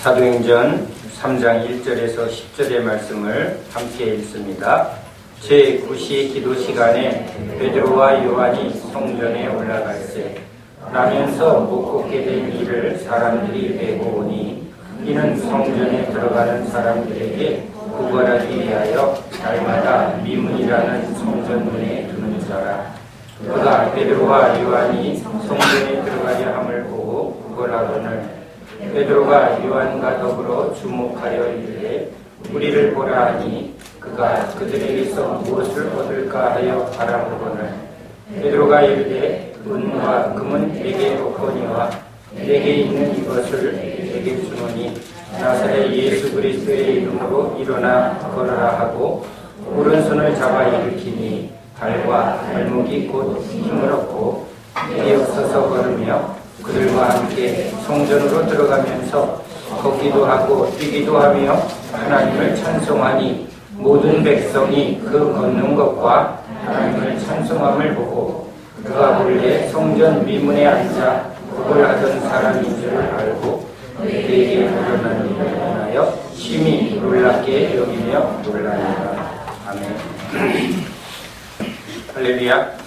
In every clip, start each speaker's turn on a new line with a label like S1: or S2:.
S1: 사도행전 3장 1절에서 10절의 말씀을 함께 읽습니다. 제9시 기도 시간에 베드로와 요한이 성전에 올라갈새 나면서 못 걷게 된 이를 사람들이 메고 오니 이는 성전에 들어가는 사람들에게 구걸하기 위하여 날마다 미문이라는 성전문에 두는 자라. 그가 베드로와 요한이 성전에 들어가려 함을 보고 구걸하거늘 베드로가 요한과 더불어 주목하여 이르되 우리를 보라 하니 그가 그들에게서 무엇을 얻을까 하여 바라보거늘 베드로가 이르되 은과 금은 내게 없거니와 내게 있는 이것을 내게 주노니 나사렛 예수 그리스도의 이름으로 일어나 걸어라 하고 오른손을 잡아 일으키니 발과 발목이 곧 힘을 얻고 일어서서 걸으며 그들과 함께 성전으로 들어가면서 걷기도 하고 뛰기도 하며 하나님을 찬송하니 모든 백성이 그 걷는 것과 하나님을 찬송함을 보고 그가 본래 성전 미문에 앉아 구걸하던 사람인 줄 알고 그에게 일어난 일을 인하여 심히 놀랍게 여기며 놀라니라. 아멘. 할렐루야.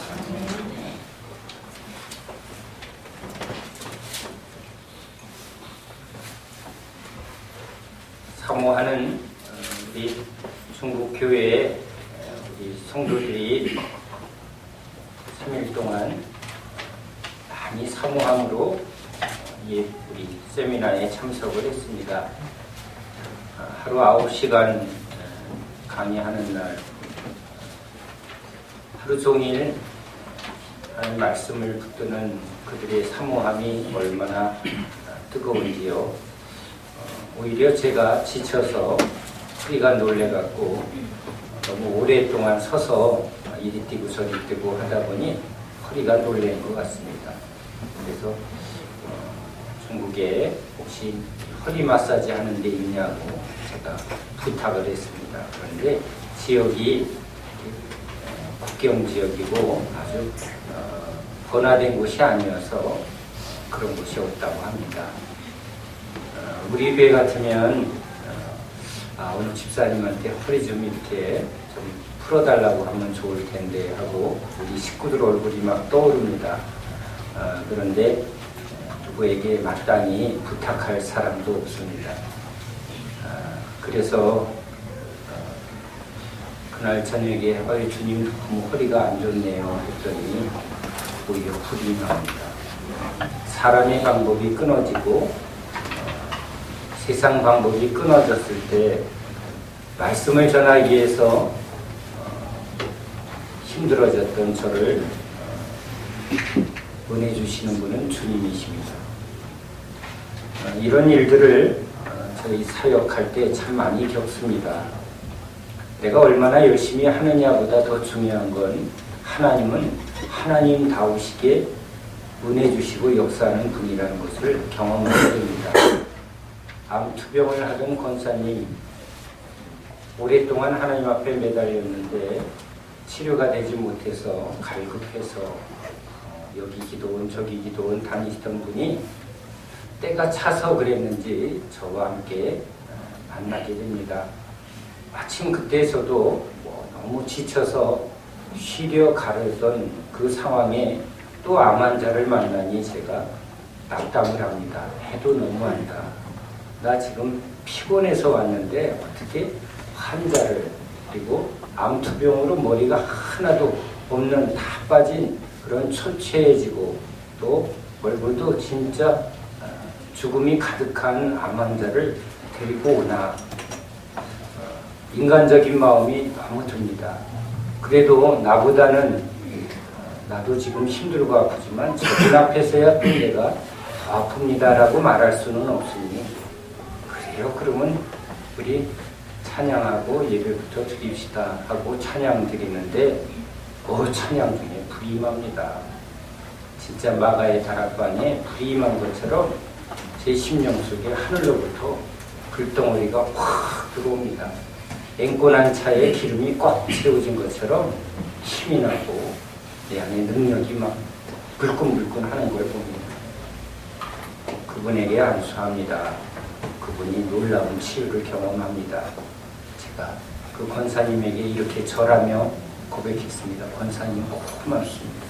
S1: 사모하는 우리 중국 교회에 우리 성도들이 3일 동안 많이 사모함으로 우리 세미나에 참석을 했습니다. 하루 9시간 강의하는 날 하루 종일 하는 말씀을 붙드는 그들의 사모함이 얼마나 뜨거운지요. 오히려 제가 지쳐서 허리가 놀래갖고 너무 오랫동안 서서 이리 뛰고 저리 뛰고 하다 보니 허리가 놀란 것 같습니다. 그래서 중국에 혹시 허리 마사지 하는 데 있냐고 제가 부탁을 했습니다. 그런데 지역이 국경 지역이고 아주 번화된 곳이 아니어서 그런 곳이 없다고 합니다. 우리 교회 같으면 오늘 집사님한테 허리 좀 이렇게 좀 풀어달라고 하면 좋을 텐데 하고 우리 식구들 얼굴이 막 떠오릅니다. 그런데 누구에게 마땅히 부탁할 사람도 없습니다. 그래서 그날 저녁에 주님 너무 허리가 안 좋네요 했더니 오히려 불이 나옵니다. 사람의 방법이 끊어지고 세상 방법이 끊어졌을 때 말씀을 전하기 위해서 힘들어졌던 저를 보내주시는 분은 주님이십니다. 이런 일들을 저희 사역할 때 참 많이 겪습니다. 내가 얼마나 열심히 하느냐보다 더 중요한 건 하나님은 하나님다우시게 은혜 주시고 역사하는 분이라는 것을 경험하게 됩니다. 암투병을 하던 권사님 오랫동안 하나님 앞에 매달렸는데 치료가 되지 못해서 갈급해서 여기 기도원 저기 기도원 다니시던 분이 때가 차서 그랬는지 저와 함께 만나게 됩니다. 마침 그때서도 너무 지쳐서 쉬려 가려던 그 상황에 또 암 환자를 만나니 제가 낙담을 합니다. 해도 너무한다. 나 지금 피곤해서 왔는데 어떻게 환자를 그리고 암투병으로 머리가 하나도 없는 다 빠진 그런 초췌해지고 또 얼굴도 진짜 죽음이 가득한 암 환자를 데리고 오나 인간적인 마음이 너무 듭니다. 그래도 나보다는 나도 지금 힘들고 아프지만 저분 앞에서야 또 내가 더 아픕니다라고 말할 수는 없으니 그래요. 그러면 우리 찬양하고 예배부터 드립시다 하고 찬양 드리는데 찬양 중에 불임합니다. 진짜 마가의 다락방에 불임한 것처럼 제 심령 속에 하늘로부터 불덩어리가 확 들어옵니다. 앵꼬난 차에 기름이 꽉 채워진 것처럼 힘이 나고 내 안에 능력이 막 불끈불끈 하는 걸 봅니다. 그분에게 안수합니다. 그분이 놀라운 치유를 경험합니다. 제가 그 권사님에게 이렇게 절하며 고백했습니다. 권사님 고맙습니다.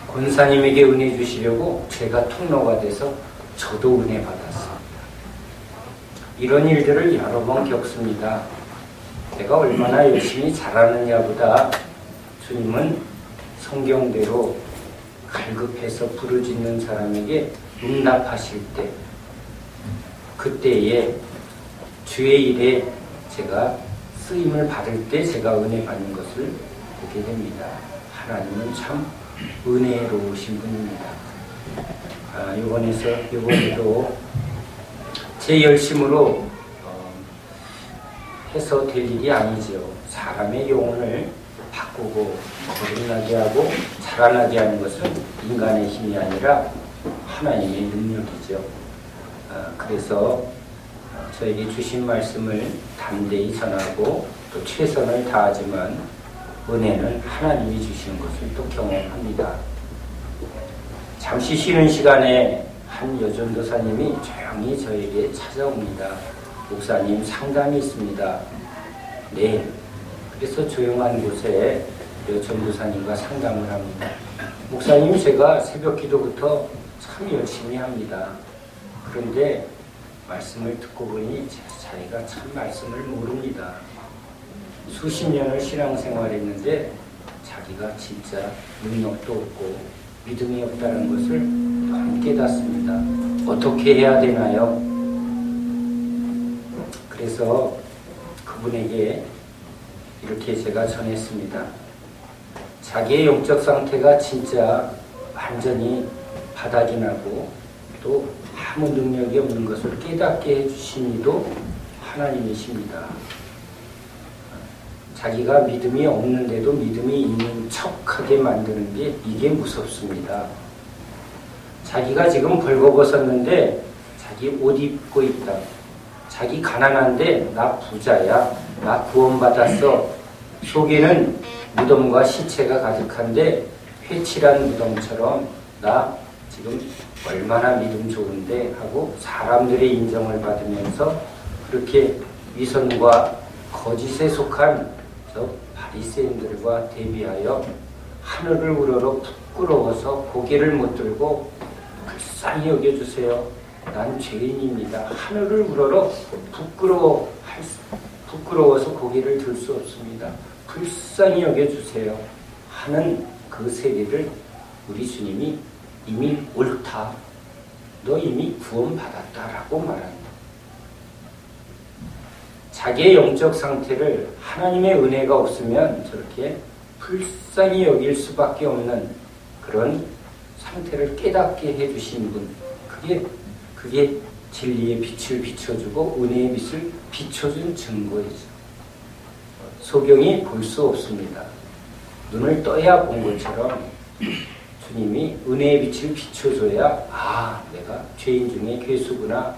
S1: 권사님에게 은혜 주시려고 제가 통로가 돼서 저도 은혜 받았습니다. 이런 일들을 여러 번 겪습니다. 내가 얼마나 열심히 잘하느냐보다 주님은 성경대로 갈급해서 부르짖는 사람에게 응답하실 때, 그때에 주의 일에 제가 쓰임을 받을 때 제가 은혜 받는 것을 보게 됩니다. 하나님은 참 은혜로우신 분입니다. 이번에도 제 열심으로 해서 될 일이 아니죠. 사람의 영혼을 바꾸고 거듭나게 하고 자라나게 하는 것은 인간의 힘이 아니라 하나님의 능력이죠. 그래서 저에게 주신 말씀을 담대히 전하고 또 최선을 다하지만 은혜는 하나님이 주시는 것을 또 경험합니다. 잠시 쉬는 시간에 한 여전도사님이 조용히 저에게 찾아옵니다. 목사님, 상담이 있습니다. 네. 그래서 조용한 곳에 여전도사님과 상담을 합니다. 목사님, 제가 새벽 기도부터 참 열심히 합니다. 그런데 말씀을 듣고 보니 자기가 참 말씀을 모릅니다. 수십 년을 신앙생활했는데 자기가 진짜 능력도 없고 믿음이 없다는 것을 너무 깨닫습니다. 어떻게 해야 되나요? 그래서 그분에게 이렇게 제가 전했습니다. 자기의 영적 상태가 진짜 완전히 바닥이 나고 또 아무 능력이 없는 것을 깨닫게 해주신 이도 하나님이십니다. 자기가 믿음이 없는데도 믿음이 있는 척하게 만드는 게 이게 무섭습니다. 자기가 지금 벌거벗었는데 자기 옷 입고 있다. 자기 가난한데 나 부자야. 나 구원받았어. 속에는 무덤과 시체가 가득한데 회칠한 무덤처럼 나 지금 얼마나 믿음 좋은데 하고 사람들의 인정을 받으면서 그렇게 위선과 거짓에 속한 저 바리새인들과 대비하여 하늘을 우러러 부끄러워서 고개를 못 들고 불쌍히 여겨주세요. 난 죄인입니다. 하늘을 우러러 부끄러워서 고개를 들 수 없습니다. 불쌍히 여겨주세요 하는 그 세계를 우리 주님이 이미 옳다. 너 이미 구원받았다라고 말합니다. 자기의 영적 상태를 하나님의 은혜가 없으면 저렇게 불쌍히 여길 수밖에 없는 그런 상태를 깨닫게 해주신 분, 그게 진리의 빛을 비춰주고 은혜의 빛을 비춰준 증거이죠. 소경이 볼 수 없습니다. 눈을 떠야 본 것처럼 주님이 은혜의 빛을 비춰줘야 내가 죄인 중에 괴수구나.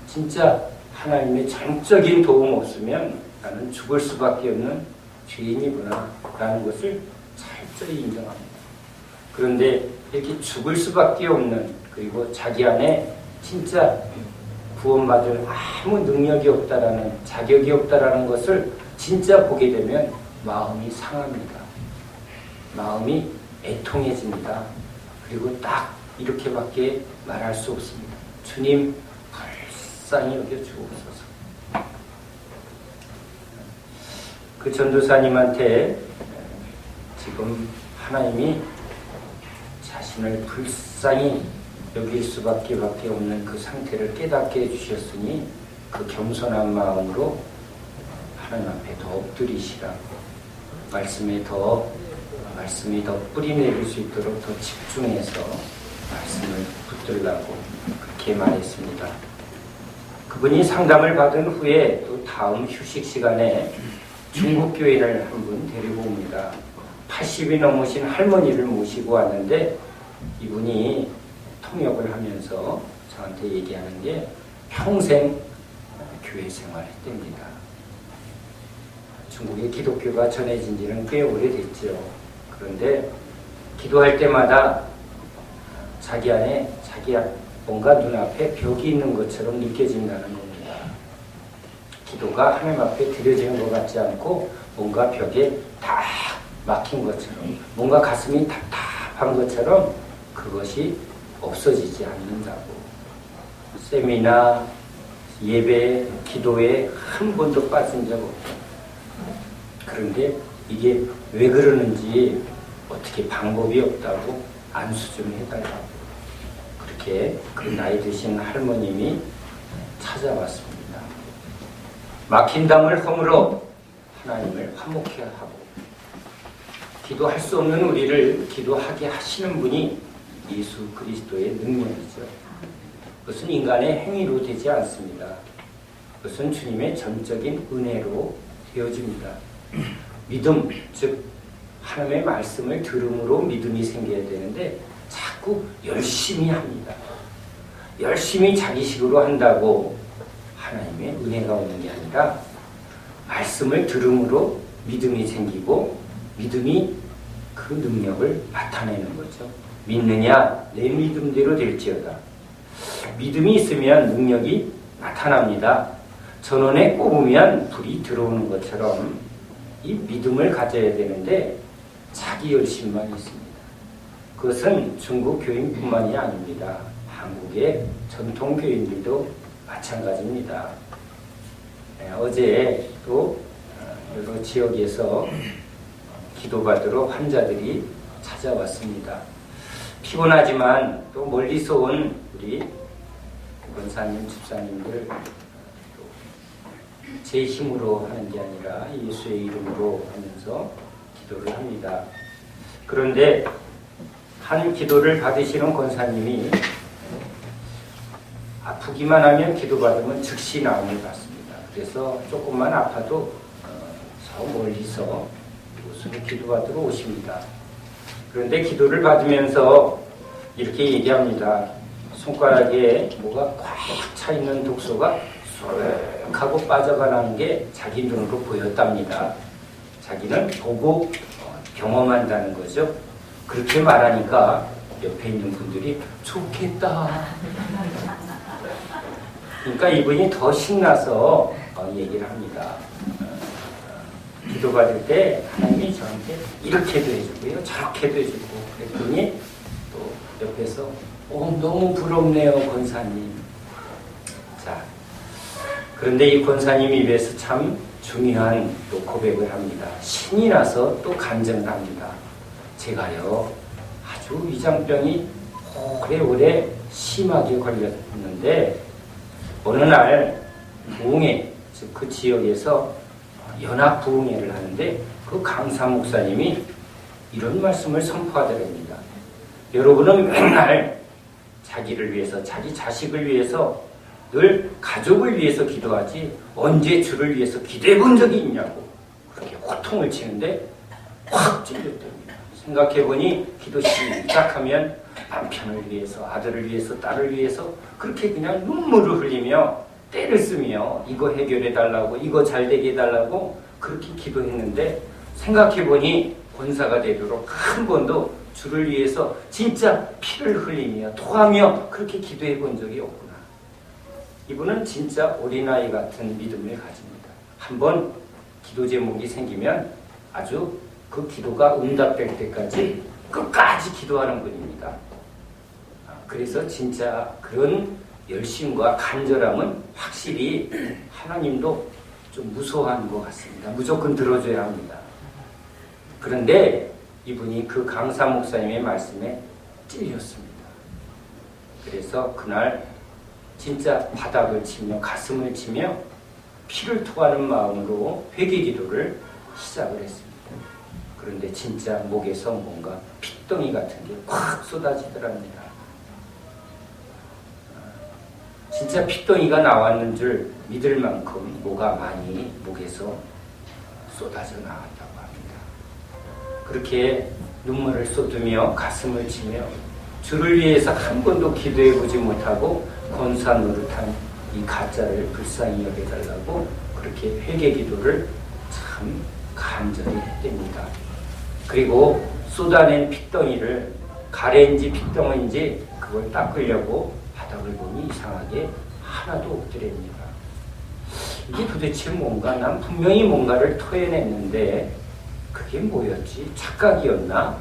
S1: 진짜 하나님의 전적인 도움 없으면 나는 죽을 수밖에 없는 죄인이구나 라는 것을 철저히 인정합니다. 그런데 이렇게 죽을 수밖에 없는, 그리고 자기 안에 진짜 구원받을 아무 능력이 없다라는, 자격이 없다라는 것을 진짜 보게 되면 마음이 상합니다. 마음이 애통해집니다. 그리고 딱 이렇게밖에 말할 수 없습니다. 주님, 불쌍히 여겨주옵소서. 그 전도사님한테 지금 하나님이 자신을 불쌍히 여길 수밖에 없는 그 상태를 깨닫게 해주셨으니 그 겸손한 마음으로 하나님 앞에 더 엎드리시라. 말씀이 더 뿌리 내릴 수 있도록 더 집중해서 말씀을 붙들라고 그렇게 말했습니다. 그분이 상담을 받은 후에 또 다음 휴식 시간에 중국 교인을 한 분 데리고 옵니다. 80이 넘으신 할머니를 모시고 왔는데 이분이 통역을 하면서 저한테 얘기하는 게 평생 교회 생활했답니다. 중국의 기독교가 전해진 지는 꽤 오래됐죠. 그런데 기도할 때마다 자기 안에 뭔가 눈앞에 벽이 있는 것처럼 느껴진다는 겁니다. 기도가 하나님 앞에 드려지는 것 같지 않고 뭔가 벽에 다 막힌 것처럼, 뭔가 가슴이 답답한 것처럼 그것이 없어지지 않는다고. 세미나, 예배, 기도에 한 번도 빠진 적 없다. 그런데 이게 왜 그러는지 어떻게 방법이 없다고 안수 좀 해달라고. 그렇게 그 나이 드신 할머님이 찾아왔습니다. 막힌 담을 허물어 하나님을 화목케 하고 기도할 수 없는 우리를 기도하게 하시는 분이 예수 그리스도의 능력이죠. 그것은 인간의 행위로 되지 않습니다. 그것은 주님의 전적인 은혜로 되어집니다. 믿음, 즉 하나님의 말씀을 들음으로 믿음이 생겨야 되는데 자꾸 열심히 합니다. 열심히 자기식으로 한다고 하나님의 은혜가 오는 게 아니라 말씀을 들음으로 믿음이 생기고 믿음이 그 능력을 나타내는 거죠. 믿느냐? 내 믿음대로 될지어다. 믿음이 있으면 능력이 나타납니다. 전원에 꼽으면 불이 들어오는 것처럼 이 믿음을 가져야 되는데 자기 열심만 있습니다. 그것은 중국 교인뿐만이 아닙니다. 한국의 전통 교인들도 마찬가지입니다. 어제 또 여러 지역에서 기도받으러 환자들이 찾아왔습니다. 피곤하지만 또 멀리서 온 우리 권사님, 집사님들 제 힘으로 하는 게 아니라 예수의 이름으로 하면서 기도를 합니다. 그런데 한 기도를 받으시는 권사님이 아프기만 하면 기도받으면 즉시 나음을 받습니다. 그래서 조금만 아파도 저 멀리서 이곳으로 기도받으러 오십니다. 그런데 기도를 받으면서 이렇게 얘기합니다. 손가락에 뭐가 꽉 차 있는 독소가 쏙 하고 빠져가는 게 자기 눈으로 보였답니다. 자기는 보고 경험한다는 거죠. 그렇게 말하니까 옆에 있는 분들이 좋겠다. 그러니까 이분이 더 신나서 얘기를 합니다. 기도받을 때 하나님이 저한테 이렇게도 해주고요, 저렇게도 해주고 그랬더니 또 옆에서 너무 부럽네요, 권사님. 자, 그런데 이 권사님 입에서 참 중요한 또 고백을 합니다. 신이 나서 또 간증을 합니다. 제가요, 아주 위장병이 오래오래 심하게 걸렸는데 어느 날 부흥회, 즉 그 지역에서 연합 부흥회를 하는데 그 강사 목사님이 이런 말씀을 선포하더랍니다. 여러분은 맨날 자기를 위해서, 자기 자식을 위해서, 늘 가족을 위해서 기도하지 언제 주를 위해서 기도해 본 적이 있냐고 그렇게 호통을 치는데 확 찔렸답니다. 생각해보니 기도 시작하면 남편을 위해서, 아들을 위해서, 딸을 위해서 그렇게 그냥 눈물을 흘리며 때를 쓰며 이거 해결해달라고, 이거 잘되게 해달라고 그렇게 기도했는데 생각해보니 권사가 되도록 한 번도 주를 위해서 진짜 피를 흘리며 토하며 그렇게 기도해 본 적이 없구나. 이분은 진짜 어린아이 같은 믿음을 가집니다. 한번 기도 제목이 생기면 아주 그 기도가 응답될 때까지 끝까지 기도하는 분입니다. 그래서 진짜 그런 열심과 간절함은 확실히 하나님도 좀 무서워하는 것 같습니다. 무조건 들어줘야 합니다. 그런데 이분이 그 강사 목사님의 말씀에 찔렸습니다. 그래서 그날 진짜 바닥을 치며 가슴을 치며 피를 토하는 마음으로 회개 기도를 시작을 했습니다. 그런데 진짜 목에서 뭔가 핏덩이 같은 게 확 쏟아지더랍니다. 진짜 핏덩이가 나왔는 줄 믿을 만큼 뭐가 많이 목에서 쏟아져 나왔다고 합니다. 그렇게 눈물을 쏟으며 가슴을 치며 주를 위해서 한 번도 기도해보지 못하고 권사 노릇한 이 가짜를 불쌍히 여겨달라고 그렇게 회개 기도를 참 간절히 했답니다. 그리고 쏟아낸 핏덩이를 가래인지 핏덩어인지 그걸 닦으려고 바닥을 보니 이상하게 하나도 없더랍니다. 이게 도대체 뭔가, 난 분명히 뭔가를 토해냈는데 그게 뭐였지? 착각이었나?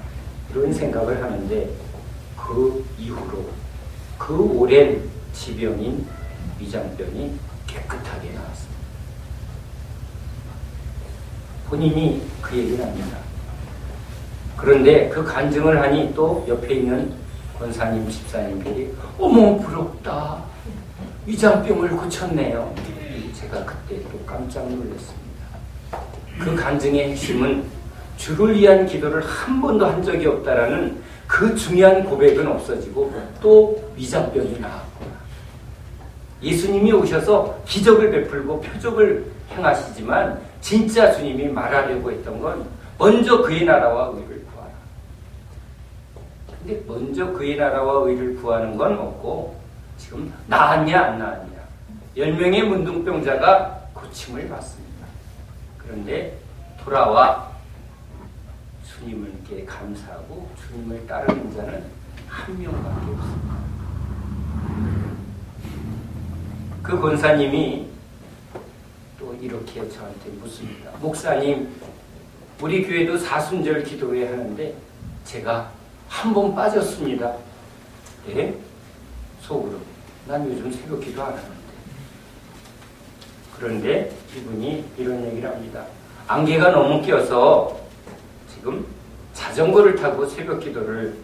S1: 이런 생각을 하는데 그 이후로 그 오랜 지병인 위장병이 깨끗하게 나왔습니다. 본인이 그 얘기를 합니다. 그런데 그 간증을 하니 또 옆에 있는 권사님, 집사님들이 어머 부럽다. 위장병을 고쳤네요. 제가 그때 또 깜짝 놀랐습니다. 그 간증의 핵심은 주를 위한 기도를 한 번도 한 적이 없다라는 그 중요한 고백은 없어지고 또 위장병이 나았구나. 예수님이 오셔서 기적을 베풀고 표적을 행하시지만 진짜 주님이 말하려고 했던 건 먼저 그의 나라와 의를 구하라. 근데 먼저 그의 나라와 의를 구하는 건 없고 지금 나았냐 안 나았냐. 10명의 문둥병자가 고침을 받습니다. 그런데 돌아와 주님께 감사하고 주님을 따르는 자는 한 명밖에 없습니다. 그 권사님이 또 이렇게 저한테 묻습니다. 목사님, 우리 교회도 사순절 기도회 하는데 제가 한 번 빠졌습니다. 네? 속으로. 난 요즘 새벽 기도 안 하는데. 그런데 이분이 이런 얘기를 합니다. 안개가 너무 껴서 지금 자전거를 타고 새벽 기도를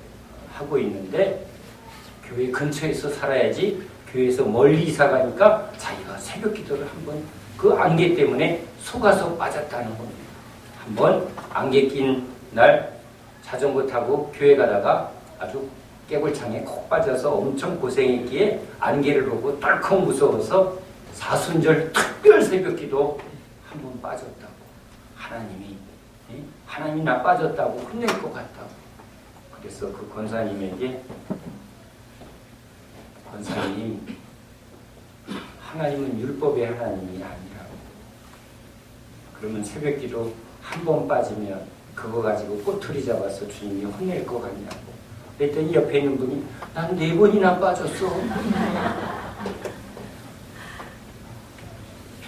S1: 하고 있는데 교회 근처에서 살아야지 교회에서 멀리 이사 가니까 자기가 새벽 기도를 한번 그 안개 때문에 속아서 빠졌다는 겁니다. 한번 안개 낀 날 자전거 타고 교회 가다가 아주 깨골창에 콕 빠져서 엄청 고생했기에 안개를 보고 덜컥 무서워서 사순절 특별 새벽 기도 한번 빠졌다고. 하나님이 나 빠졌다고 혼낼 것 같다고. 그래서 그 권사님에게 권사님, 하나님은 율법의 하나님이 아니라고. 그러면 새벽 기도 한 번 빠지면 그거 가지고 꼬투리 잡아서 주님이 혼낼 것 같냐고. 그랬더니 옆에 있는 분이 난 4번이나 빠졌어.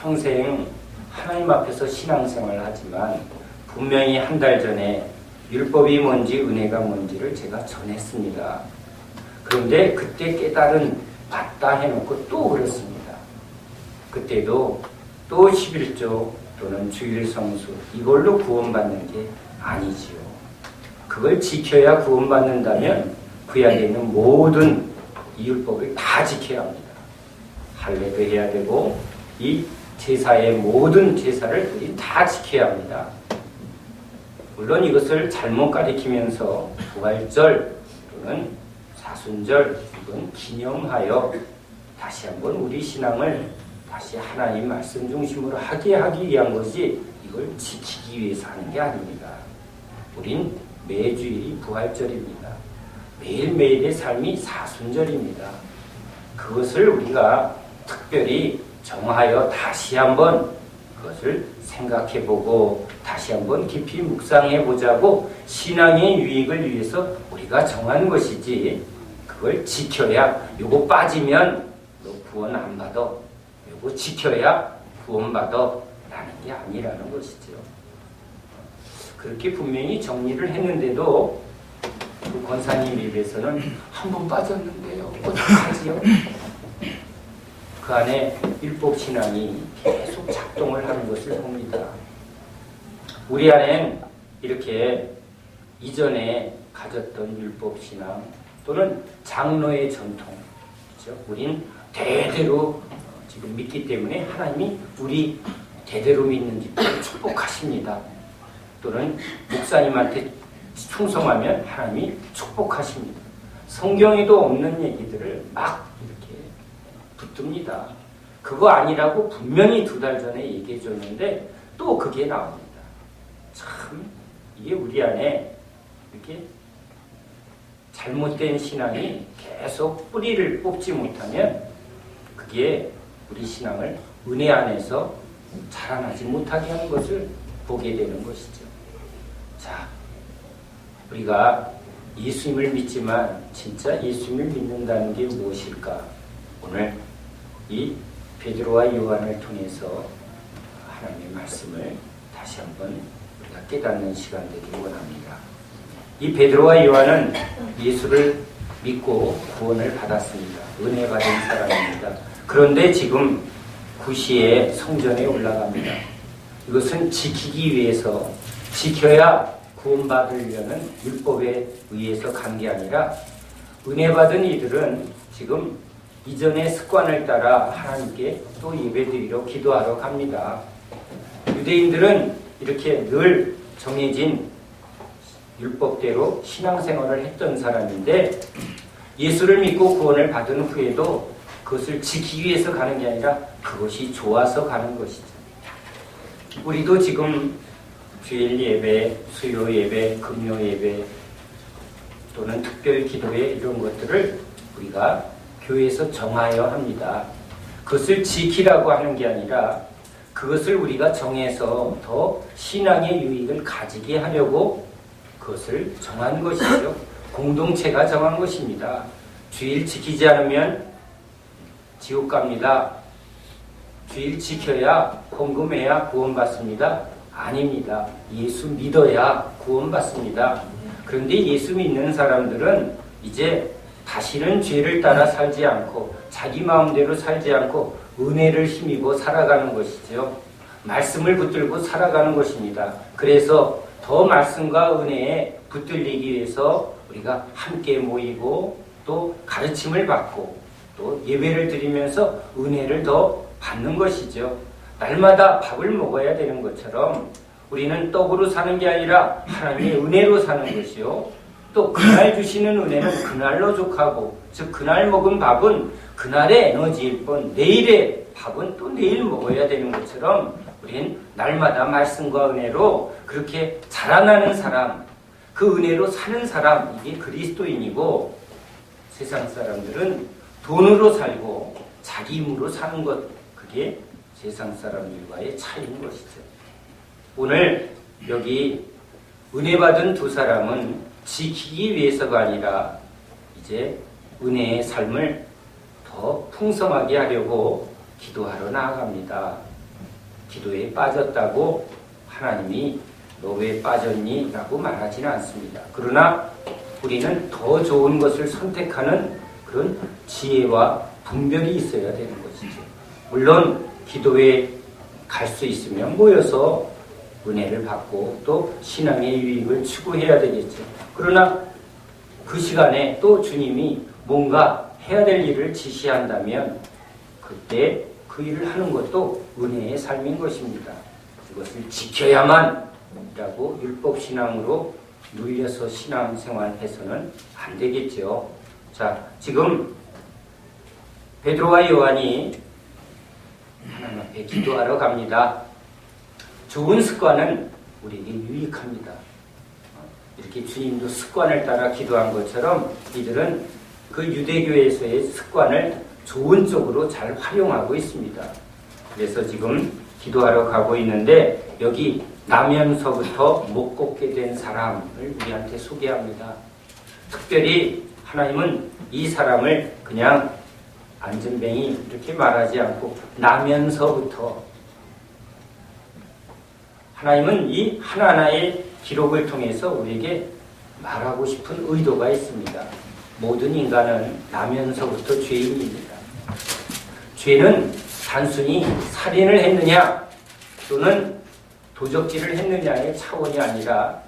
S1: 평생 하나님 앞에서 신앙생활을 하지만 분명히 한 달 전에 율법이 뭔지 은혜가 뭔지를 제가 전했습니다. 그런데 그때 깨달은 맞다 해놓고 또 그랬습니다. 그때도 또 11조 또는 주일 성수 이걸로 구원받는 게 아니지요. 그걸 지켜야 구원받는다면 구약에 있는 모든 이 율법을 다 지켜야 합니다. 할례도 해야 되고 이 제사의 모든 제사를 우리 다 지켜야 합니다. 물론 이것을 잘못 가리키면서 부활절 또는 사순절 이건 기념하여 다시 한번 우리 신앙을 다시 하나님 말씀 중심으로 하게 하기 위한 것이 이걸 지키기 위해서 하는 게 아닙니다. 우린 매주일이 부활절입니다. 매일매일의 삶이 사순절입니다. 그것을 우리가 특별히 정하여 다시 한번 그것을 생각해보고 다시 한번 깊이 묵상해보자고 신앙의 유익을 위해서 우리가 정한 것이지 그걸 지켜야 요거 빠지면 너 구원 안 받아 요거 지켜야 구원받아 라는 게 아니라는 것이죠. 그렇게 분명히 정리를 했는데도 그 권사님 입에서는 한 번 빠졌는데요. 어떡하지요? 그 안에 율법신앙이 계속 작동을 하는 것을 봅니다. 우리 안엔 이렇게 이전에 가졌던 율법신앙 또는 장로의 전통, 그렇죠? 우린 대대로 지금 믿기 때문에 하나님이 우리 대대로 믿는 집을 축복하십니다. 또는 목사님한테 충성하면 하나님이 축복하십니다. 성경에도 없는 얘기들을 막 이렇게 붙듭니다. 그거 아니라고 분명히 2달 전에 얘기해 줬는데 또 그게 나옵니다. 참 이게 우리 안에 이렇게 잘못된 신앙이 계속 뿌리를 뽑지 못하면 그게 우리 신앙을 은혜 안에서 자라나지 못하게 하는 것을 보게 되는 것이죠. 자, 우리가 예수님을 믿지만 진짜 예수님을 믿는다는 게 무엇일까? 오늘 이 베드로와 요한을 통해서 하나님의 말씀을 다시 한번 우리가 깨닫는 시간 되기를 원합니다. 이 베드로와 요한은 예수를 믿고 구원을 받았습니다. 은혜 받은 사람입니다. 그런데 지금 구시에 성전에 올라갑니다. 이것은 지키기 위해서, 지켜야 구원받으려는 율법에 의해서 간 게 아니라 은혜 받은 이들은 지금 이전의 습관을 따라 하나님께 또 예배드리러 기도하러 갑니다. 유대인들은 이렇게 늘 정해진 율법대로 신앙생활을 했던 사람인데 예수를 믿고 구원을 받은 후에도 그것을 지키기 위해서 가는 게 아니라 그것이 좋아서 가는 것이죠. 우리도 지금 주일 예배, 수요 예배, 금요 예배 또는 특별 기도회 이런 것들을 우리가 교회에서 정하여 합니다. 그것을 지키라고 하는 게 아니라 그것을 우리가 정해서 더 신앙의 유익을 가지게 하려고 그것을 정한 것이죠. 공동체가 정한 것입니다. 주일 지키지 않으면 지옥 갑니다. 주일 지켜야 헌금해야 구원받습니다. 아닙니다. 예수 믿어야 구원받습니다. 그런데 예수 믿는 사람들은 이제 다시는 죄를 따라 살지 않고 자기 마음대로 살지 않고 은혜를 힘입어 살아가는 것이죠. 말씀을 붙들고 살아가는 것입니다. 그래서 더 말씀과 은혜에 붙들리기 위해서 우리가 함께 모이고 또 가르침을 받고 또 예배를 드리면서 은혜를 더 받는 것이죠. 날마다 밥을 먹어야 되는 것처럼 우리는 떡으로 사는 게 아니라 하나님의 은혜로 사는 것이요. 또 그날 주시는 은혜는 그날로 족하고, 즉 그날 먹은 밥은 그날의 에너지일 뿐 내일의 밥은 또 내일 먹어야 되는 것처럼 우리는 날마다 말씀과 은혜로 그렇게 자라나는 사람, 그 은혜로 사는 사람, 이게 그리스도인이고 세상 사람들은 돈으로 살고 자기 힘으로 사는 것, 그게 세상 사람들과의 차이인 것이죠. 오늘 여기 은혜 받은 두 사람은 지키기 위해서가 아니라 이제 은혜의 삶을 더 풍성하게 하려고 기도하러 나아갑니다. 기도에 빠졌다고 하나님이 너 왜 빠졌니? 라고 말하지는 않습니다. 그러나 우리는 더 좋은 것을 선택하는 그런 지혜와 분별이 있어야 되는 것이죠. 물론 기도에 갈 수 있으면 모여서 은혜를 받고 또 신앙의 유익을 추구해야 되겠죠. 그러나 그 시간에 또 주님이 뭔가 해야 될 일을 지시한다면 그때 그 일을 하는 것도 은혜의 삶인 것입니다. 이것을 지켜야만 라고 율법신앙으로 눌려서 신앙생활해서는 안 되겠죠. 자, 지금 베드로와 요한이 하나님 앞에 기도하러 갑니다. 좋은 습관은 우리에게 유익합니다. 이렇게 주님도 습관을 따라 기도한 것처럼 이들은 그 유대교에서의 습관을 좋은 쪽으로 잘 활용하고 있습니다. 그래서 지금 기도하러 가고 있는데 여기 나면서부터 못 걷게 된 사람을 우리한테 소개합니다. 특별히 하나님은 이 사람을 그냥 안전뱅이 이렇게 말하지 않고 나면서부터, 하나님은 이 하나하나의 기록을 통해서 우리에게 말하고 싶은 의도가 있습니다. 모든 인간은 나면서부터 죄인입니다. 죄는 단순히 살인을 했느냐 또는 도적질을 했느냐의 차원이 아니라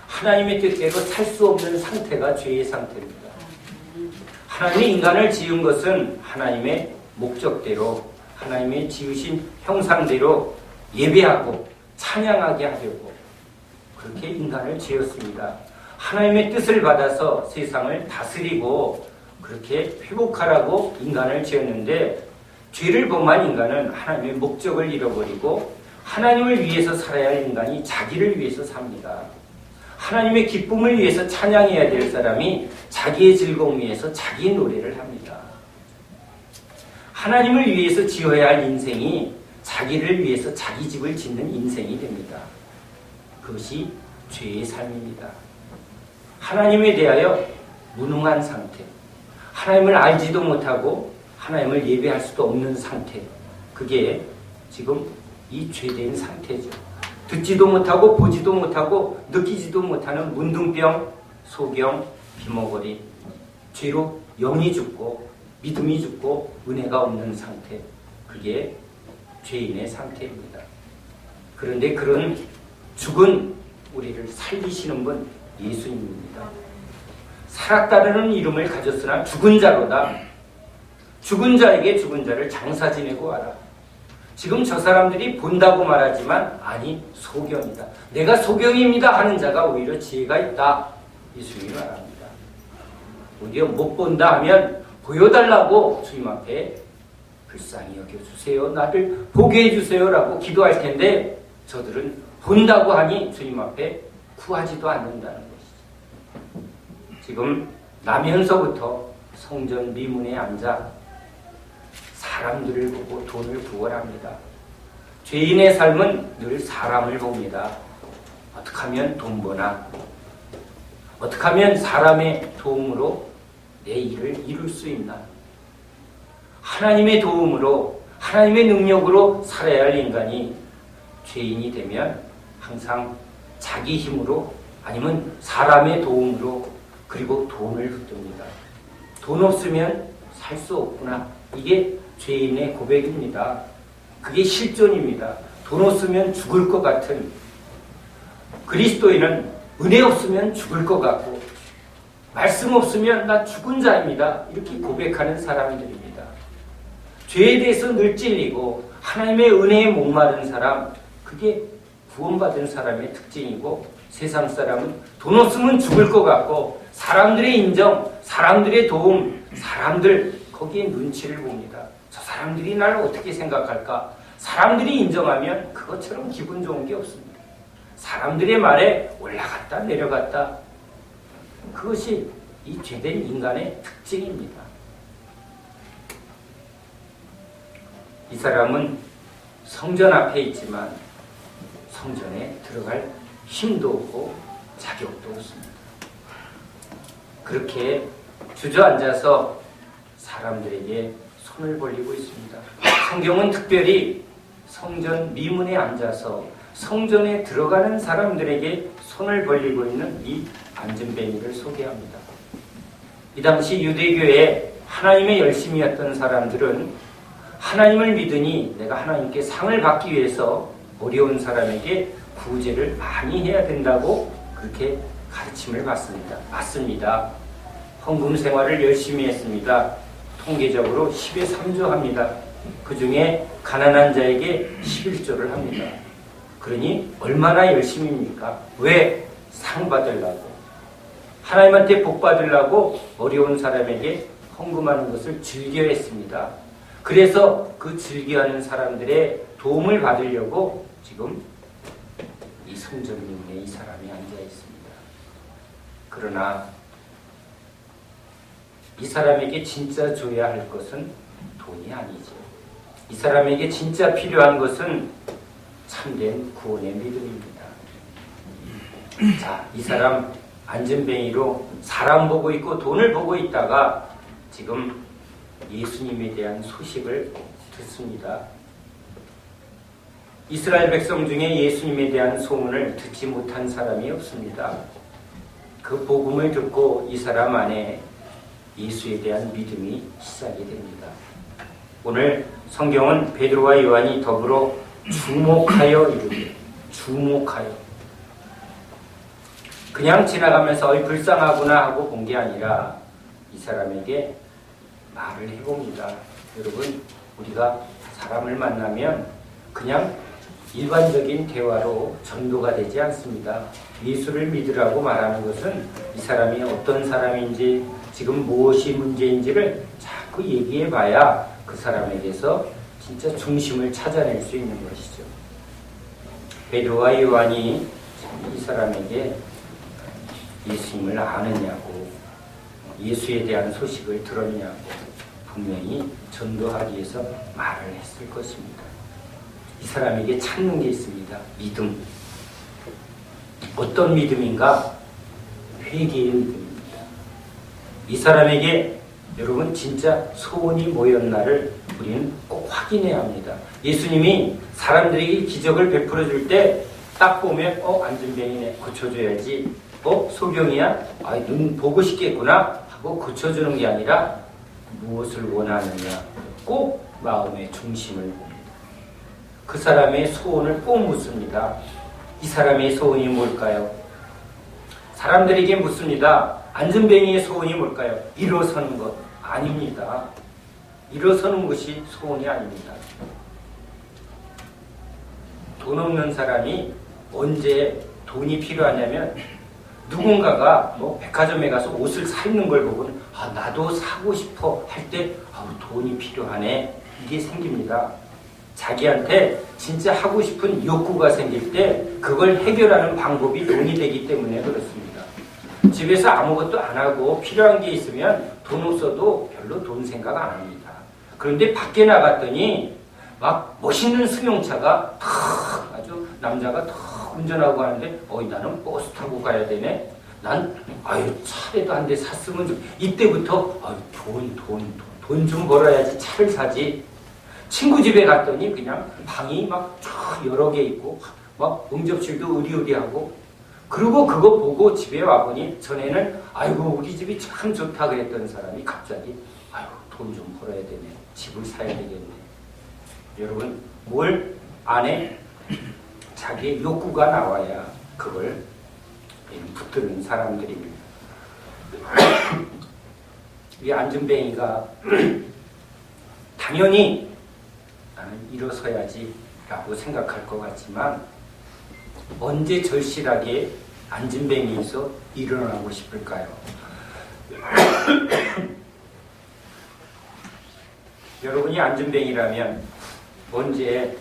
S1: 하나님의 뜻대로 살 수 없는 상태가 죄의 상태입니다. 하나님이 인간을 지은 것은 하나님의 목적대로, 하나님의 지으신 형상대로 예배하고 찬양하게 하려고 그렇게 인간을 지었습니다. 하나님의 뜻을 받아서 세상을 다스리고 그렇게 회복하라고 인간을 지었는데 죄를 범한 인간은 하나님의 목적을 잃어버리고 하나님을 위해서 살아야 할 인간이 자기를 위해서 삽니다. 하나님의 기쁨을 위해서 찬양해야 될 사람이 자기의 즐거움 위해서 자기 노래를 합니다. 하나님을 위해서 지어야 할 인생이 자기를 위해서 자기 집을 짓는 인생이 됩니다. 그것이 죄의 삶입니다. 하나님에 대하여 무능한 상태, 하나님을 알지도 못하고 하나님을 예배할 수도 없는 상태, 그게 지금 이 죄된 상태죠. 듣지도 못하고 보지도 못하고 느끼지도 못하는 문둥병, 소경, 비모거리, 죄로 영이 죽고 믿음이 죽고 은혜가 없는 상태, 그게 죄인의 상태입니다. 그런데 그런 죽은 우리를 살리시는 분 예수님입니다. 살았다는 이름을 가졌으나 죽은 자로다. 죽은 자에게 죽은 자를 장사 지내고 와라. 지금 저 사람들이 본다고 말하지만 아니 소경이다. 내가 소경입니다 하는 자가 오히려 지혜가 있다. 예수님이 말합니다. 오히려 못 본다 하면 보여달라고 주님 앞에 불쌍히 여겨주세요. 나를 보게 해주세요라고 기도할 텐데 저들은 본다고 하니 주님 앞에 구하지도 않는다는 것이죠. 지금 나면서부터 성전 미문에 앉아 사람들을 보고 돈을 구걸합니다. 죄인의 삶은 늘 사람을 봅니다. 어떻게 하면 돈 버나, 어떻게 하면 사람의 도움으로 내 일을 이룰 수 있나. 하나님의 도움으로, 하나님의 능력으로 살아야 할 인간이 죄인이 되면 항상 자기 힘으로 아니면 사람의 도움으로 그리고 돈을 붙듭니다. 돈 없으면 살 수 없구나. 이게 죄인의 고백입니다. 그게 실존입니다. 돈 없으면 죽을 것 같은, 그리스도인은 은혜 없으면 죽을 것 같고 말씀 없으면 나 죽은 자입니다. 이렇게 고백하는 사람들입니다. 죄에 대해서 늘 찔리고 하나님의 은혜에 목마른 사람, 그게 구원받은 사람의 특징이고, 세상 사람은 돈 없으면 죽을 것 같고 사람들의 인정, 사람들의 도움, 사람들 거기에 눈치를 봅니다. 저 사람들이 나를 어떻게 생각할까? 사람들이 인정하면 그것처럼 기분 좋은 게 없습니다. 사람들의 말에 올라갔다 내려갔다, 그것이 이 죄된 인간의 특징입니다. 이 사람은 성전 앞에 있지만 성전에 들어갈 힘도 없고 자격도 없습니다. 그렇게 주저앉아서 사람들에게 손을 벌리고 있습니다. 성경은 특별히 성전 미문에 앉아서 성전에 들어가는 사람들에게 손을 벌리고 있는 이 안전뱅이를 소개합니다. 이 당시 유대교에 하나님의 열심이었던 사람들은 하나님을 믿으니 내가 하나님께 상을 받기 위해서 어려운 사람에게 구제를 많이 해야 된다고 그렇게 가르침을 받습니다. 맞습니다. 헌금 생활을 열심히 했습니다. 통계적으로 10에 3조 합니다. 그 중에 가난한 자에게 11조를 합니다. 그러니 얼마나 열심입니까? 왜? 상 받으려고. 하나님한테 복 받으려고 어려운 사람에게 헌금하는 것을 즐겨했습니다. 그래서 그 즐겨하는 사람들의 도움을 받으려고 지금 이 성전문에 이 사람이 앉아 있습니다. 그러나 이 사람에게 진짜 줘야 할 것은 돈이 아니죠. 이 사람에게 진짜 필요한 것은 참된 구원의 믿음입니다. 자, 이 사람 안전뱅이로 사람 보고 있고 돈을 보고 있다가 지금 예수님에 대한 소식을 듣습니다. 이스라엘 백성 중에 예수님에 대한 소문을 듣지 못한 사람이 없습니다. 그 복음을 듣고 이 사람 안에 예수에 대한 믿음이 시작이 됩니다. 오늘 성경은 베드로와 요한이 더불어 주목하여 이르되, 주목하여, 그냥 지나가면서 불쌍하구나 하고 본 게 아니라 이 사람에게 말을 해봅니다. 여러분, 우리가 사람을 만나면 그냥 일반적인 대화로 전도가 되지 않습니다. 예수를 믿으라고 말하는 것은 이 사람이 어떤 사람인지, 지금 무엇이 문제인지를 자꾸 얘기해봐야 그 사람에게서 진짜 중심을 찾아낼 수 있는 것이죠. 베드로와 요한이 이 사람에게 예수님을 아느냐고, 예수에 대한 소식을 들었냐고, 분명히 전도하기 위해서 말을 했을 것입니다. 이 사람에게 찾는 게 있습니다. 믿음. 어떤 믿음인가? 회개의 믿음입니다. 이 사람에게 여러분 진짜 소원이 뭐였나를 우리는 꼭 확인해야 합니다. 예수님이 사람들에게 기적을 베풀어 줄 때 딱 보면 안진뱅이네 고쳐줘야지. 소경이야? 눈 보고 싶겠구나 하고 고쳐주는 게 아니라 무엇을 원하느냐 꼭 마음의 중심을 봅니다. 그 사람의 소원을 꼭 묻습니다. 이 사람의 소원이 뭘까요? 사람들에게 묻습니다. 안진뱅이의 소원이 뭘까요? 일어서는 것. 아닙니다. 일어서는 것이 소원이 아닙니다. 돈 없는 사람이 언제 돈이 필요하냐면 누군가가 백화점에 가서 옷을 사입는 걸 보고는 나도 사고 싶어 할 때 돈이 필요하네. 이게 생깁니다. 자기한테 진짜 하고 싶은 욕구가 생길 때 그걸 해결하는 방법이 돈이 되기 때문에 그렇습니다. 집에서 아무것도 안 하고 필요한 게 있으면 돈 없어도 별로 돈 생각 안 합니다. 그런데 밖에 나갔더니 막 멋있는 승용차가 탁 아주 남자가 탁 운전하고 가는데 나는 버스 타고 가야 되네. 난 차라도 한 대 샀으면 좀 이때부터 돈 좀 벌어야지 차를 사지. 친구 집에 갔더니 그냥 방이 막 여러 개 있고 막 응접실도 의리의리하고 그리고 그거 보고 집에 와보니 전에는 우리 집이 참 좋다 그랬던 사람이 갑자기 돈 좀 벌어야 되네. 집을 사야 되겠네. 여러분 뭘 안에 자기의 욕구가 나와야 그걸 붙드는 사람들입니다. 이 안진뱅이가 당연히 나는 일어서야지 라고 생각할 것 같지만 언제 절실하게 안진뱅이에서 일어나고 싶을까요? 여러분이 안진뱅이라면 언제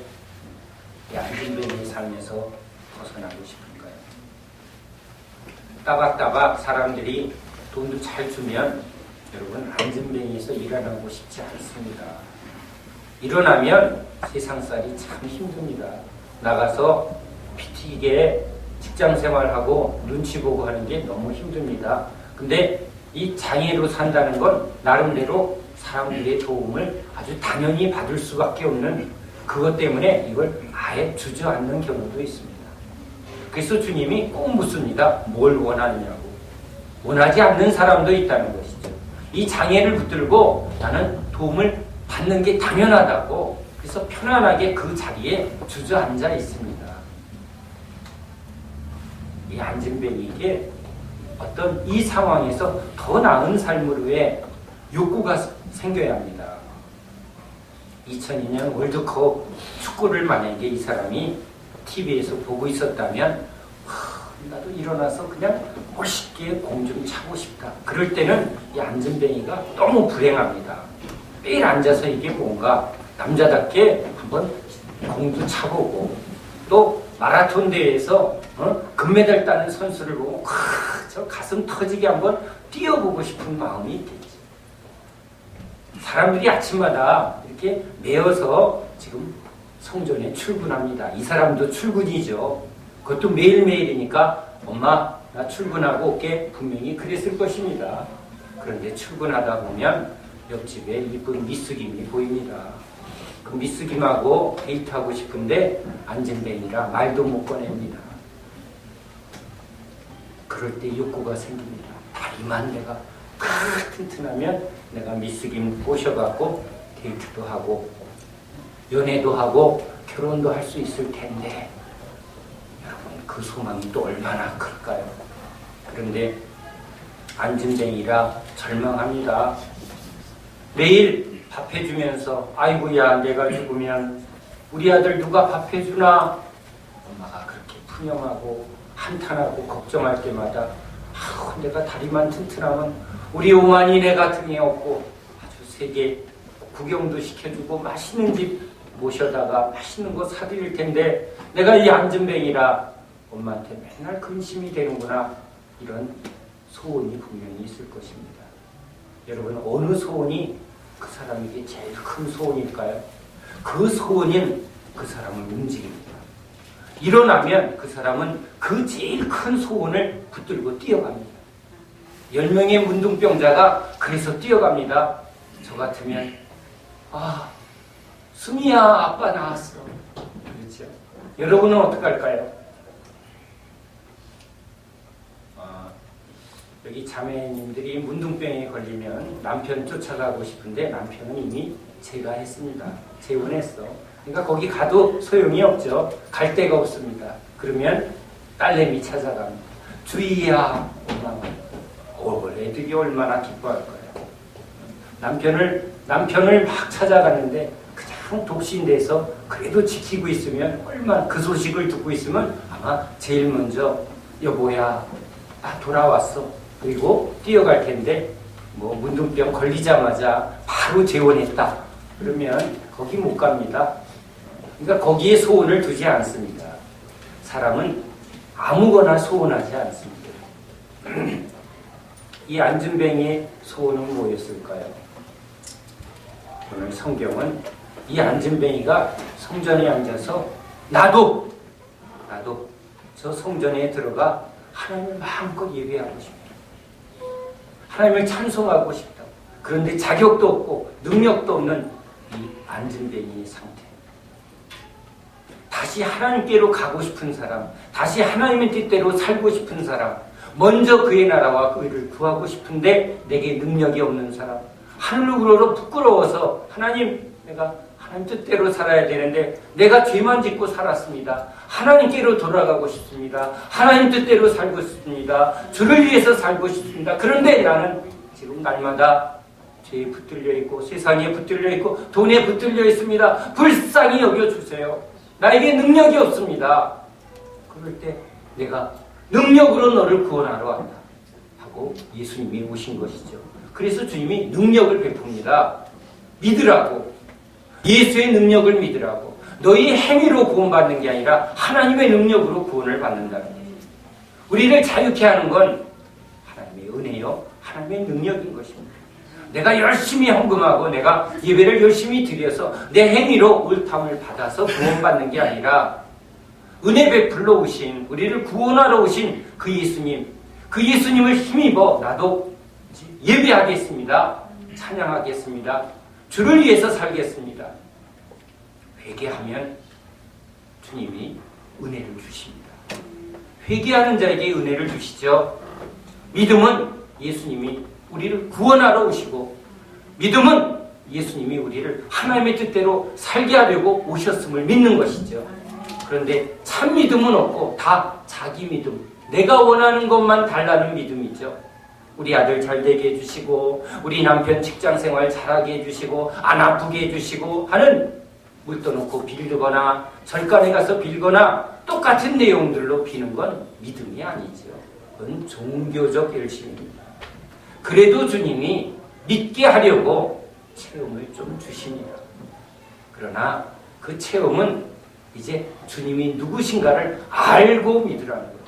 S1: 이 안진뱅이의 삶에서 벗어나고 싶을까요? 따박따박 사람들이 돈도 잘 주면 여러분 안진뱅이에서 일어나고 싶지 않습니다. 일어나면 세상살이 참 힘듭니다. 나가서 피 튀게 직장생활하고 눈치 보고 하는 게 너무 힘듭니다. 근데 이 장애로 산다는 건 나름대로 사람들의 도움을 아주 당연히 받을 수밖에 없는 그것 때문에 이걸 아예 주저앉는 경우도 있습니다. 그래서 주님이 꼭 묻습니다. 뭘 원하느냐고. 원하지 않는 사람도 있다는 것이죠. 이 장애를 붙들고 나는 도움을 받는 게 당연하다고 그래서 편안하게 그 자리에 주저앉아 있습니다. 이 안진뱅이에게 어떤 이 상황에서 더 나은 삶을 위해 욕구가 생겨야 합니다. 2002년 월드컵 축구를 만약에 이 사람이 TV에서 보고 있었다면 나도 일어나서 그냥 멋있게 공 좀 차고 싶다. 그럴 때는 이 안진뱅이가 너무 불행합니다. 매일 앉아서 이게 뭔가 남자답게 한번 공도 차보고 또 마라톤 대회에서 금메달 따는 선수를 보고 저 가슴 터지게 한번 뛰어보고 싶은 마음이 있겠지. 사람들이 아침마다 이렇게 매어서 지금 성전에 출근합니다. 이 사람도 출근이죠. 그것도 매일매일이니까 엄마 나 출근하고 올게 분명히 그랬을 것입니다. 그런데 출근하다 보면 옆집에 이쁜 미스김이 보입니다. 그 미스김하고 데이트하고 싶은데 안진뱅이라 말도 못 꺼냅니다. 그럴 때 욕구가 생깁니다. 다리만 내가 튼튼하면 내가 미스김 꼬셔갖고 데이트도 하고 연애도 하고 결혼도 할 수 있을 텐데 여러분 그 소망이 또 얼마나 클까요? 그런데 안진뱅이라 절망합니다. 매일 밥 해주면서 아이고야 내가 죽으면 우리 아들 누가 밥 해주나? 엄마가 그렇게 푸념하고 한탄하고 걱정할 때마다 내가 다리만 튼튼하면 우리 오만이 내가 등에 업고 아주 세게 구경도 시켜주고 맛있는 집 모셔다가 맛있는 거 사드릴 텐데 내가 이 안진뱅이라 엄마한테 맨날 근심이 되는구나. 이런 소원이 분명히 있을 것입니다. 여러분 어느 소원이 그 사람에게 제일 큰 소원일까요? 그 소원인 그 사람을 움직입니다. 일어나면 그 사람은 그 제일 큰 소원을 붙들고 뛰어갑니다. 10명의 문둥병자가 그래서 뛰어갑니다. 저 같으면 수미야, 아빠 나왔어. 그렇죠? 여러분은 어떡할까요? 여기 자매님들이 문둥병에 걸리면 남편 쫓아가고 싶은데 남편은 이미 제가했습니다. 재혼했어. 그러니까 거기 가도 소용이 없죠. 갈 데가 없습니다. 그러면 딸내미 찾아갑니다. 주희야, 엄마가. 애들이 얼마나 기뻐할 거예요. 남편을 막 찾아가는데 그냥 독신돼서 그래도 지키고 있으면 얼마나 그 소식을 듣고 있으면 아마 제일 먼저 여보야, 나 돌아왔어. 그리고 뛰어갈 텐데 문둥병 걸리자마자 바로 재혼했다. 그러면 거기 못 갑니다. 그러니까 거기에 소원을 두지 않습니다. 사람은 아무거나 소원하지 않습니다. 이 안진뱅이의 소원은 뭐였을까요? 오늘 성경은 이 안진뱅이가 성전에 앉아서 나도 저 성전에 들어가 하나님을 마음껏 예배하고 싶다. 하나님을 찬송하고 싶다. 그런데 자격도 없고 능력도 없는 이 안진뱅이의 상태. 다시 하나님께로 가고 싶은 사람, 다시 하나님의 뜻대로 살고 싶은 사람, 먼저 그의 나라와 의를 구하고 싶은데 내게 능력이 없는 사람, 하늘으로 부끄러워서 하나님, 내가 하나님 뜻대로 살아야 되는데 내가 죄만 짓고 살았습니다. 하나님께로 돌아가고 싶습니다. 하나님 뜻대로 살고 싶습니다. 주를 위해서 살고 싶습니다. 그런데 나는 지금 날마다 죄에 붙들려 있고 세상에 붙들려 있고 돈에 붙들려 있습니다. 불쌍히 여겨주세요. 나에게 능력이 없습니다. 그럴 때 내가 능력으로 너를 구원하러 왔다 하고 예수님이 오신 것이죠. 그래서 주님이 능력을 베풉니다. 믿으라고. 예수의 능력을 믿으라고. 너희 행위로 구원받는 게 아니라 하나님의 능력으로 구원을 받는다는 거예요. 우리를 자유케 하는 건 하나님의 은혜요, 하나님의 능력인 것입니다. 내가 열심히 헌금하고 내가 예배를 열심히 드려서 내 행위로 옳담을 받아서 구원받는 게 아니라 은혜 베풀러 오신, 우리를 구원하러 오신 그 예수님, 그 예수님을 힘입어 나도 예배하겠습니다. 찬양하겠습니다. 주를 위해서 살겠습니다. 회개하면 주님이 은혜를 주십니다. 회개하는 자에게 은혜를 주시죠. 믿음은 예수님이 우리를 구원하러 오시고, 믿음은 예수님이 우리를 하나님의 뜻대로 살게 하려고 오셨음을 믿는 것이죠. 그런데 참 믿음은 없고 다 자기 믿음, 내가 원하는 것만 달라는 믿음이죠. 우리 아들 잘 되게 해주시고, 우리 남편 직장생활 잘하게 해주시고, 안 아프게 해주시고 하는, 물 떠놓고 빌거나 절간에 가서 빌거나 똑같은 내용들로 비는 건 믿음이 아니죠. 그건 종교적 열심입니다. 그래도 주님이 믿게 하려고 체험을 좀 주십니다. 그러나 그 체험은 이제 주님이 누구신가를 알고 믿으라는 거죠.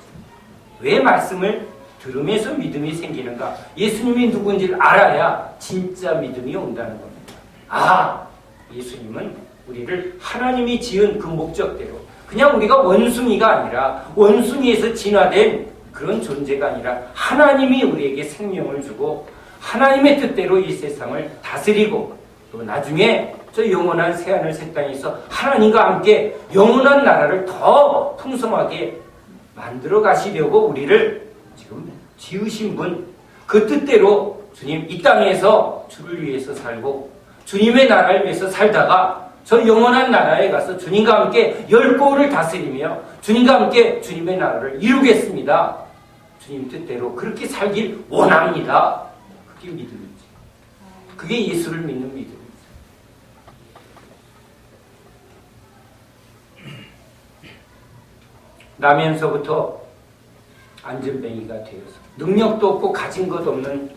S1: 왜 말씀을 들으면서 믿음이 생기는가? 예수님이 누군지를 알아야 진짜 믿음이 온다는 겁니다. 예수님은 우리를 하나님이 지은 그 목적대로, 그냥 우리가 원숭이가 아니라 원숭이에서 진화된 그런 존재가 아니라 하나님이 우리에게 생명을 주고 하나님의 뜻대로 이 세상을 다스리고, 또 나중에 저 영원한 새하늘 새 땅에서 하나님과 함께 영원한 나라를 더 풍성하게 만들어 가시려고 우리를 지금 지으신 분, 그 뜻대로 주님 이 땅에서 주를 위해서 살고 주님의 나라를 위해서 살다가 저 영원한 나라에 가서 주님과 함께 열 고을을 다스리며 주님과 함께 주님의 나라를 이루겠습니다. 주님 뜻대로 그렇게 살길 원합니다. 그게 믿음이죠. 그게 예수를 믿는 믿음이죠. 나면서부터 안진뱅이가 되어서 능력도 없고 가진 것 없는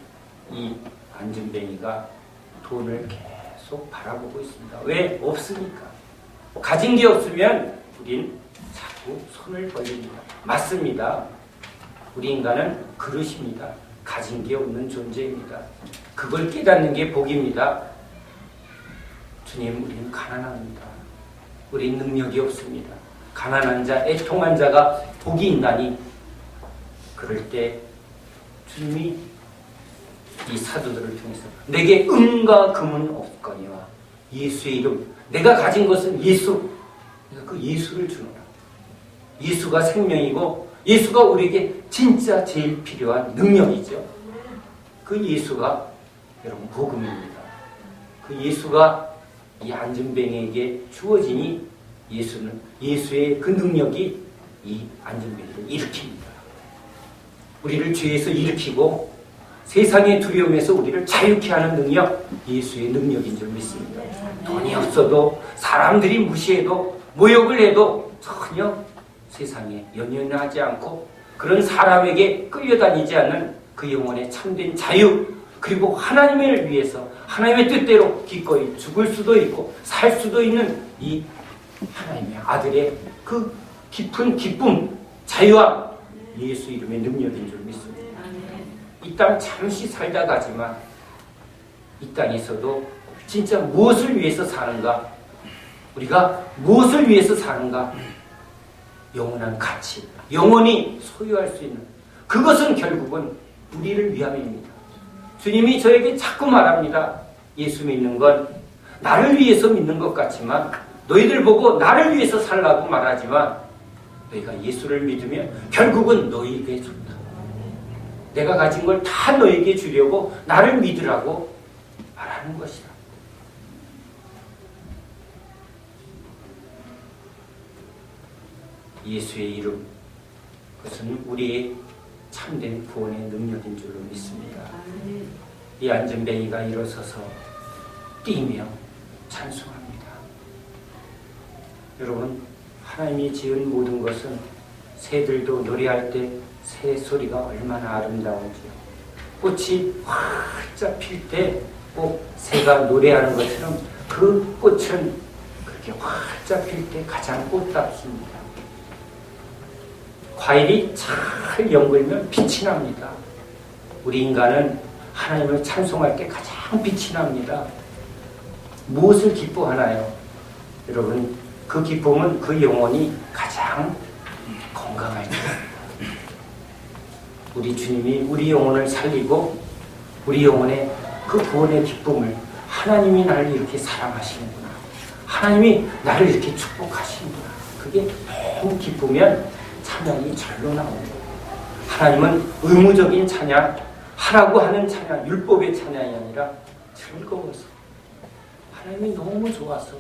S1: 이 안진뱅이가 돈을 계속 바라보고 있습니다. 왜? 없으니까. 가진 게 없으면 우린 자꾸 손을 벌립니다. 맞습니다. 우리 인간은 그릇입니다. 가진 게 없는 존재입니다. 그걸 깨닫는 게 복입니다. 주님, 우리는 가난합니다. 우린 능력이 없습니다. 가난한 자, 애통한 자가 복이 있나니. 그럴 때 주님이 이 사도들을 통해서 내게 은과 금은 없거니와 예수의 이름, 내가 가진 것은 예수, 내가 그 예수를 주노라. 예수가 생명이고 예수가 우리에게 진짜 제일 필요한 능력이죠. 그 예수가 여러분 복음입니다. 그 예수가 이 안전뱅이에게 주어지니 예수는, 예수의 그 능력이 이 안전뱅이를 일으킵니다. 우리를 죄에서 일으키고 세상의 두려움에서 우리를 자유케 하는 능력, 예수의 능력인 줄 믿습니다. 돈이 없어도, 사람들이 무시해도, 모욕을 해도 전혀 세상에 연연하지 않고 그런 사람에게 끌려다니지 않는 그 영혼의 참된 자유, 그리고 하나님을 위해서 하나님의 뜻대로 기꺼이 죽을 수도 있고 살 수도 있는 이 하나님의 아들의 그 깊은 기쁨, 자유와 예수 이름의 능력인 줄 믿습니다. 이 땅 잠시 살다 가지만 이 땅에서도 진짜 무엇을 위해서 사는가? 우리가 무엇을 위해서 사는가? 영원한 가치, 영원히 소유할 수 있는 그것은 결국은 우리를 위함입니다. 주님이 저에게 자꾸 말합니다. 예수 믿는 건 나를 위해서 믿는 것 같지만, 너희들 보고 나를 위해서 살라고 말하지만 너희가 예수를 믿으면 결국은 너희에게 좋다. 내가 가진 걸 다 너에게 주려고 나를 믿으라고 말하는 것이다. 예수의 이름, 그것은 우리의 참된 구원의 능력인 줄로 믿습니다. 이 안전뱅이가 일어서서 뛰며 찬송합니다. 여러분, 하나님이 지은 모든 것은 새들도 노래할 때 새 소리가 얼마나 아름다운지요. 꽃이 활짝 필 때 꼭 새가 노래하는 것처럼 그 꽃은 그렇게 활짝 필 때 가장 꽃답습니다. 과일이 잘 연글면 빛이 납니다. 우리 인간은 하나님을 찬송할 때 가장 빛이 납니다. 무엇을 기뻐하나요? 여러분, 그 기쁨은 그 영혼이 가장 건강할 때, 우리 주님이 우리 영혼을 살리고 우리 영혼의 그 구원의 기쁨을, 하나님이 나를 이렇게 사랑하시는구나, 하나님이 나를 이렇게 축복하시는구나, 그게 너무 기쁘면 찬양이 절로 나옵니다. 하나님은 의무적인 찬양, 하라고 하는 찬양, 율법의 찬양이 아니라 즐거워서, 하나님이 너무 좋아서,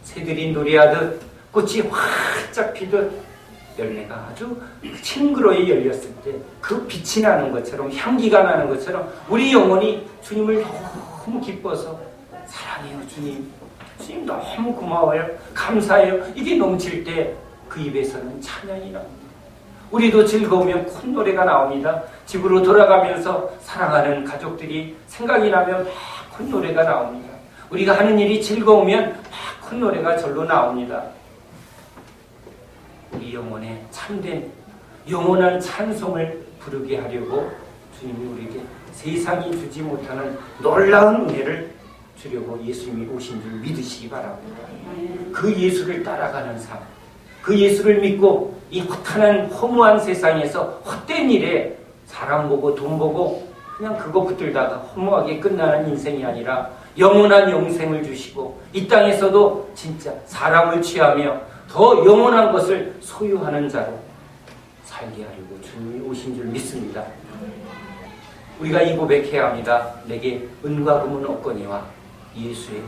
S1: 새들이 노래하듯 꽃이 활짝 피듯 열매가 아주 싱그러이 열렸을 때 그 빛이 나는 것처럼, 향기가 나는 것처럼 우리 영혼이 주님을 너무 기뻐서 사랑해요 주님, 주님 너무 고마워요, 감사해요, 이게 넘칠 때 그 입에서는 찬양이 나옵니다. 우리도 즐거우면 콧노래가 나옵니다. 집으로 돌아가면서 사랑하는 가족들이 생각이 나면 막 콧노래가 나옵니다. 우리가 하는 일이 즐거우면 막 콧노래가 절로 나옵니다. 우리 영혼에 참된 영원한 찬송을 부르게 하려고 주님이 우리에게 세상이 주지 못하는 놀라운 은혜를 주려고 예수님이 오신 줄 믿으시기 바랍니다. 그 예수를 따라가는 삶, 그 예수를 믿고 이 허탄한 허무한 세상에서 헛된 일에 사람 보고 돈 보고 그냥 그거 붙들다가 허무하게 끝나는 인생이 아니라 영원한 영생을 주시고 이 땅에서도 진짜 사람을 취하며 더 영원한 것을 소유하는 자로 살게 하려고 주님이 오신 줄 믿습니다. 우리가 이 고백해야 합니다. 내게 은과 금은 없거니와 예수의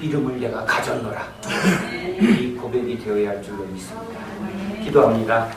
S1: 이름을 내가 가졌노라. 이 고백이 되어야 할 줄로 믿습니다. 기도합니다.